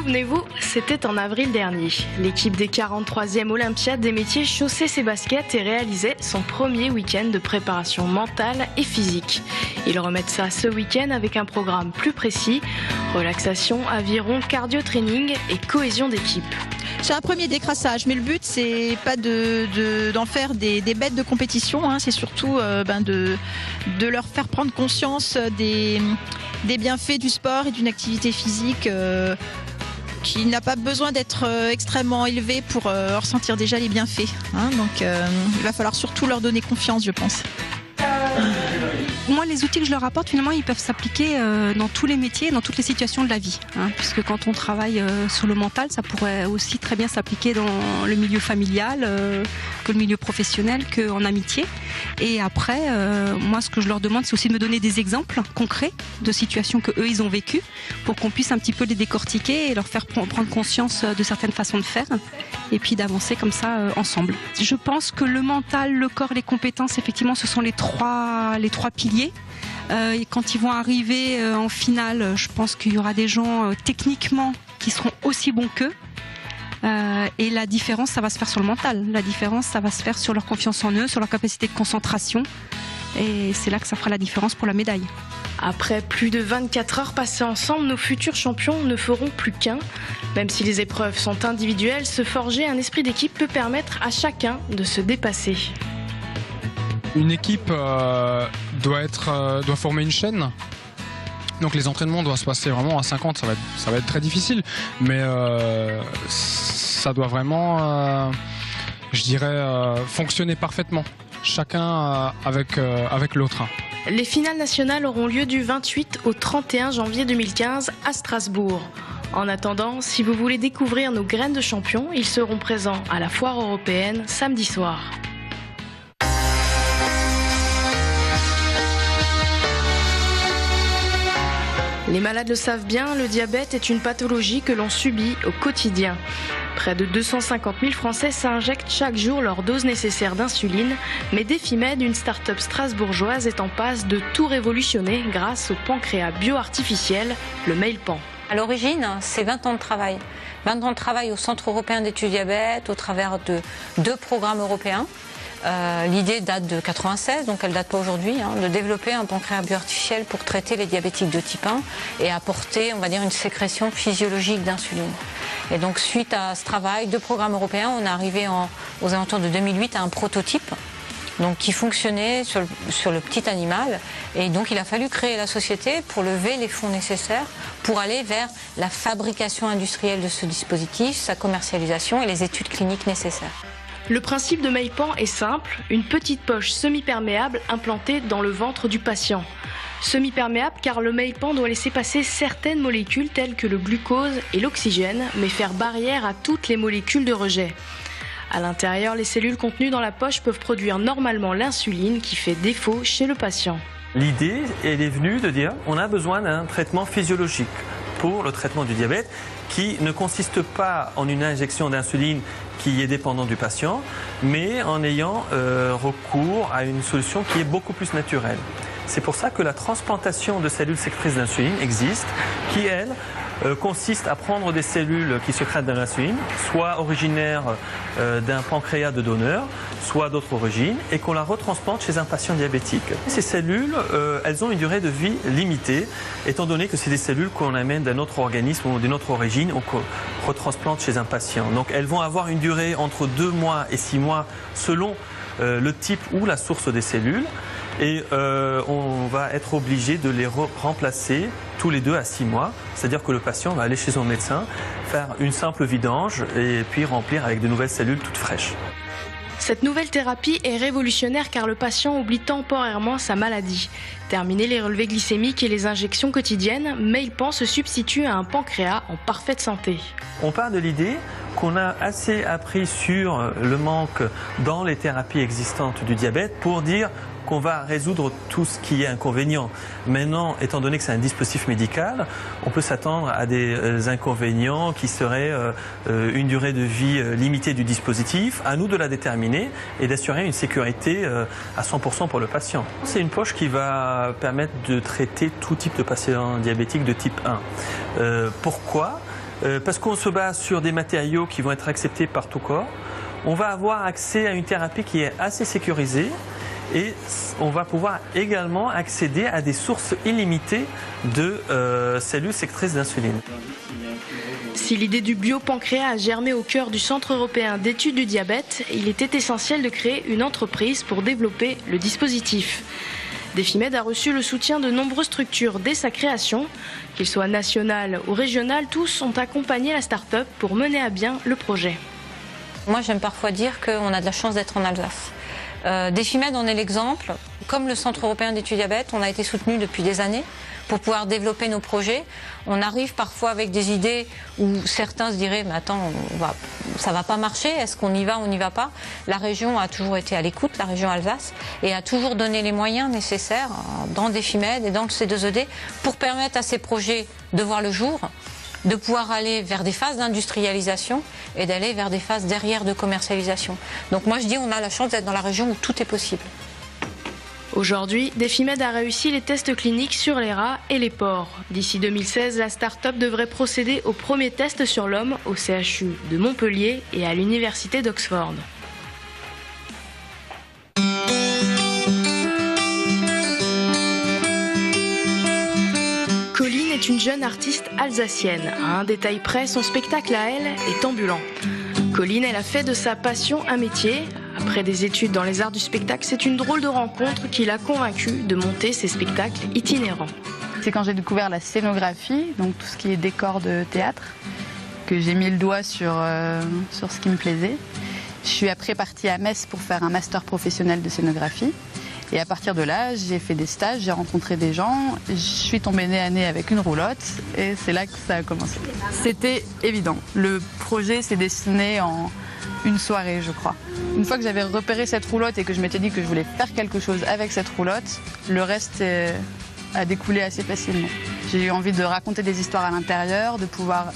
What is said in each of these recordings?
Souvenez-vous, c'était en avril dernier. L'équipe des 43e Olympiades des métiers chaussait ses baskets et réalisait son premier week-end de préparation mentale et physique. Ils remettent ça ce week-end avec un programme plus précis, relaxation, aviron, cardio-training et cohésion d'équipe. C'est un premier décrassage, mais le but c'est pas d'en faire des bêtes de compétition, c'est surtout de leur faire prendre conscience des bienfaits du sport et d'une activité physique qui n'a pas besoin d'être extrêmement élevée pour ressentir déjà les bienfaits. Donc il va falloir surtout leur donner confiance, je pense. Moi, les outils que je leur apporte, finalement, ils peuvent s'appliquer dans tous les métiers, dans toutes les situations de la vie. Puisque quand on travaille sur le mental, ça pourrait aussi très bien s'appliquer dans le milieu familial, que le milieu professionnel, qu'en amitié. Et après, moi, ce que je leur demande, c'est aussi de me donner des exemples concrets de situations qu'eux, ils ont vécues, pour qu'on puisse un petit peu les décortiquer et leur faire prendre conscience de certaines façons de faire, et puis d'avancer comme ça ensemble. Je pense que le mental, le corps, les compétences, effectivement, ce sont les trois piliers. Et quand ils vont arriver en finale, je pense qu'il y aura des gens techniquement qui seront aussi bons qu'eux. Et la différence, ça va se faire sur le mental. La différence, ça va se faire sur leur confiance en eux, sur leur capacité de concentration. Et c'est là que ça fera la différence pour la médaille. Après plus de 24 heures passées ensemble, nos futurs champions ne feront plus qu'un. Même si les épreuves sont individuelles, se forger un esprit d'équipe peut permettre à chacun de se dépasser. Une équipe doit former une chaîne. Donc les entraînements doivent se passer vraiment à 50, ça va être très difficile. Mais ça doit vraiment, fonctionner parfaitement. Chacun avec l'autre. Les finales nationales auront lieu du 28 au 31 janvier 2015 à Strasbourg. En attendant, si vous voulez découvrir nos graines de champions, ils seront présents à la foire européenne samedi soir. Les malades le savent bien, le diabète est une pathologie que l'on subit au quotidien. Près de 250 000 Français s'injectent chaque jour leur dose nécessaire d'insuline, mais Defimed, une start-up strasbourgeoise, est en passe de tout révolutionner grâce au pancréas bio-artificiel, le Mailpan. À l'origine, c'est 20 ans de travail. 20 ans de travail au Centre européen d'études diabète, au travers de 2 programmes européens. L'idée date de 96, donc elle date pas aujourd'hui, de développer un pancréas bio-artificiel pour traiter les diabétiques de type 1 et apporter, on va dire, une sécrétion physiologique d'insuline. Et donc suite à ce travail, 2 programmes européens, on est arrivé aux alentours de 2008 à un prototype donc, qui fonctionnait sur le petit animal. Et donc il a fallu créer la société pour lever les fonds nécessaires pour aller vers la fabrication industrielle de ce dispositif, sa commercialisation et les études cliniques nécessaires. Le principe de Mailpan est simple, une petite poche semi-perméable implantée dans le ventre du patient. Semi-perméable car le Mailpan doit laisser passer certaines molécules telles que le glucose et l'oxygène, mais faire barrière à toutes les molécules de rejet. À l'intérieur, les cellules contenues dans la poche peuvent produire normalement l'insuline qui fait défaut chez le patient. L'idée, elle est venue de dire qu'on a besoin d'un traitement physiologique pour le traitement du diabète qui ne consiste pas en une injection d'insuline qui est dépendant du patient, mais en ayant recours à une solution qui est beaucoup plus naturelle. C'est pour ça que la transplantation de cellules sécrétrices d'insuline existe, qui, elle, consiste à prendre des cellules qui sécrètent de l'insuline, soit originaires d'un pancréas de donneur, soit d'autres origines, et qu'on la retransplante chez un patient diabétique. Ces cellules, elles ont une durée de vie limitée, étant donné que c'est des cellules qu'on amène d'un autre organisme ou d'une autre origine, ou qu'on retransplante chez un patient. Donc elles vont avoir une durée entre 2 mois et 6 mois, selon le type ou la source des cellules. Et on va être obligé de les remplacer tous les 2 à 6 mois. C'est-à-dire que le patient va aller chez son médecin, faire une simple vidange et puis remplir avec de nouvelles cellules toutes fraîches. Cette nouvelle thérapie est révolutionnaire car le patient oublie temporairement sa maladie. Terminé les relevés glycémiques et les injections quotidiennes, Mailpan se substitue à un pancréas en parfaite santé. On part de l'idée qu'on a assez appris sur le manque dans les thérapies existantes du diabète pour dire qu'on va résoudre tout ce qui est inconvénient. Maintenant, étant donné que c'est un dispositif médical, on peut s'attendre à des inconvénients qui seraient une durée de vie limitée du dispositif. À nous de la déterminer et d'assurer une sécurité à 100% pour le patient. C'est une poche qui va permettre de traiter tout type de patients diabétiques de type 1. Pourquoi ? parce qu'on se base sur des matériaux qui vont être acceptés par tout corps, on va avoir accès à une thérapie qui est assez sécurisée et on va pouvoir également accéder à des sources illimitées de cellules sectrices d'insuline. Si l'idée du biopancréas a germé au cœur du Centre européen d'études du diabète, il était essentiel de créer une entreprise pour développer le dispositif. Defimed a reçu le soutien de nombreuses structures dès sa création. Qu'ils soient nationales ou régionales, tous ont accompagné la start-up pour mener à bien le projet. Moi, j'aime parfois dire qu'on a de la chance d'être en Alsace. Defimed en est l'exemple. Comme le Centre européen d'études diabète, on a été soutenu depuis des années pour pouvoir développer nos projets. On arrive parfois avec des idées où certains se diraient « mais attends, ça va pas marcher, est-ce qu'on y va, on n'y va pas ?» La région a toujours été à l'écoute, la région Alsace, et a toujours donné les moyens nécessaires dans Defimed et dans le C2ED pour permettre à ces projets de voir le jour, de pouvoir aller vers des phases d'industrialisation et d'aller vers des phases derrière de commercialisation. Donc moi je dis on a la chance d'être dans la région où tout est possible. Aujourd'hui, Defimed a réussi les tests cliniques sur les rats et les porcs. D'ici 2016, la start-up devrait procéder aux premiers tests sur l'homme au CHU de Montpellier et à l'université d'Oxford. Colline est une jeune artiste alsacienne. À un détail près, son spectacle à elle est ambulant. Colline, elle a fait de sa passion un métier. Après des études dans les arts du spectacle, c'est une drôle de rencontre qui l'a convaincue de monter ses spectacles itinérants. C'est quand j'ai découvert la scénographie, donc tout ce qui est décor de théâtre, que j'ai mis le doigt sur ce qui me plaisait. Je suis après partie à Metz pour faire un master professionnel de scénographie. Et à partir de là, j'ai fait des stages, j'ai rencontré des gens, je suis tombée nez à nez avec une roulotte et c'est là que ça a commencé. C'était évident. Le projet s'est dessiné en une soirée, je crois. Une fois que j'avais repéré cette roulotte et que je m'étais dit que je voulais faire quelque chose avec cette roulotte, le reste a découlé assez facilement. J'ai eu envie de raconter des histoires à l'intérieur, de pouvoir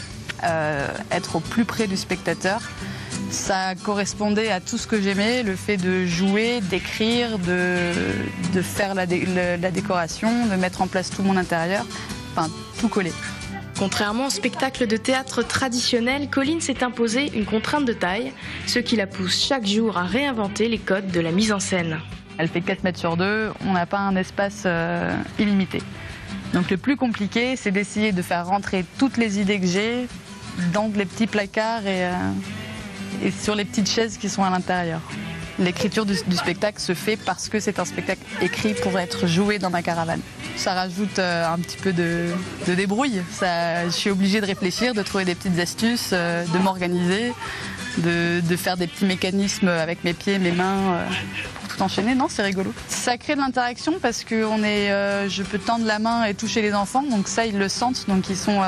être au plus près du spectateur. Ça correspondait à tout ce que j'aimais, le fait de jouer, d'écrire, de faire la décoration, de mettre en place tout mon intérieur, enfin tout collé. Contrairement au spectacle de théâtre traditionnel, Colline s'est imposée une contrainte de taille, ce qui la pousse chaque jour à réinventer les codes de la mise en scène. Elle fait 4 mètres sur 2, on n'a pas un espace illimité. Donc le plus compliqué, c'est d'essayer de faire rentrer toutes les idées que j'ai dans les petits placards et sur les petites chaises qui sont à l'intérieur. L'écriture du spectacle se fait parce que c'est un spectacle écrit pour être joué dans ma caravane. Ça rajoute un petit peu de débrouille. Je suis obligée de réfléchir, de trouver des petites astuces, de m'organiser, de faire des petits mécanismes avec mes pieds, mes mains pour tout enchaîner. Non, c'est rigolo. Ça crée de l'interaction parce que je peux tendre la main et toucher les enfants, donc ça ils le sentent, donc ils sont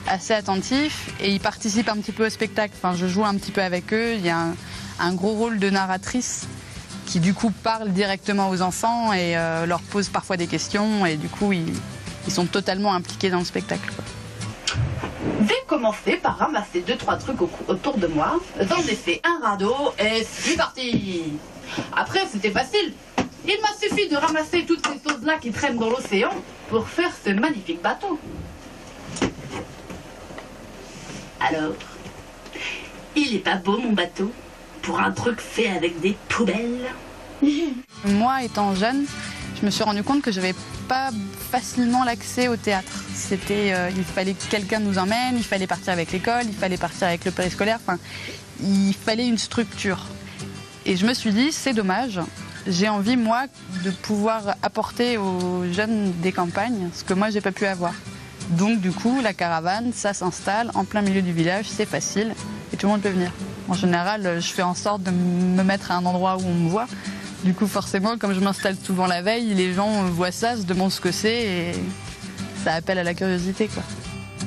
assez attentifs et ils participent un petit peu au spectacle. Enfin, je joue un petit peu avec eux. Il y a un gros rôle de narratrice qui du coup parle directement aux enfants et leur pose parfois des questions et du coup ils sont totalement impliqués dans le spectacle, quoi. J'ai commencé par ramasser 2-3 trucs autour de moi, j'en ai fait un radeau et c'est parti. Après c'était facile, il m'a suffi de ramasser toutes ces choses-là qui traînent dans l'océan pour faire ce magnifique bateau. Alors, il est pas beau mon bateau pour un truc fait avec des poubelles? Moi, étant jeune, je me suis rendu compte que je n'avais pas facilement l'accès au théâtre. Il fallait que quelqu'un nous emmène, il fallait partir avec l'école, il fallait partir avec le périscolaire, enfin, il fallait une structure. Et je me suis dit, c'est dommage, j'ai envie, moi, de pouvoir apporter aux jeunes des campagnes ce que moi, j'ai pas pu avoir. Donc du coup, la caravane, ça s'installe en plein milieu du village, c'est facile et tout le monde peut venir. En général, je fais en sorte de me mettre à un endroit où on me voit. Du coup, forcément, comme je m'installe souvent la veille, les gens voient ça, se demandent ce que c'est et ça appelle à la curiosité, quoi.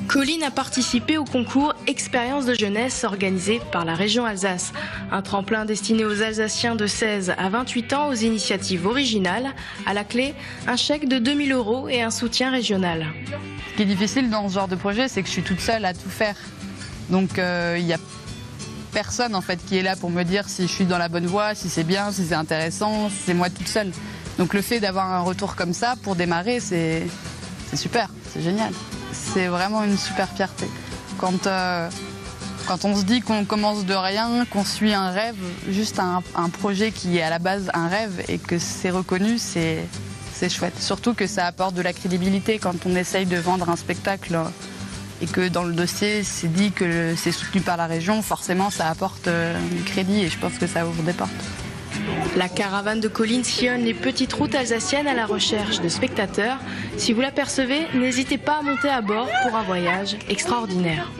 Colline a participé au concours Expérience de jeunesse organisé par la région Alsace. Un tremplin destiné aux Alsaciens de 16 à 28 ans aux initiatives originales. À la clé, un chèque de 2 000 € et un soutien régional. Ce qui est difficile dans ce genre de projet, c'est que je suis toute seule à tout faire. Donc il n'y a personne en fait qui est là pour me dire si je suis dans la bonne voie, si c'est bien, si c'est intéressant, si c'est moi toute seule. Donc le fait d'avoir un retour comme ça pour démarrer, c'est super, c'est génial. C'est vraiment une super fierté. Quand on se dit qu'on commence de rien, qu'on suit un rêve, juste un projet qui est à la base un rêve et que c'est reconnu, c'est chouette. Surtout que ça apporte de la crédibilité quand on essaye de vendre un spectacle et que dans le dossier c'est dit que c'est soutenu par la région, forcément ça apporte du crédit et je pense que ça ouvre des portes. La caravane de Colline sillonne les petites routes alsaciennes à la recherche de spectateurs. Si vous l'apercevez, n'hésitez pas à monter à bord pour un voyage extraordinaire.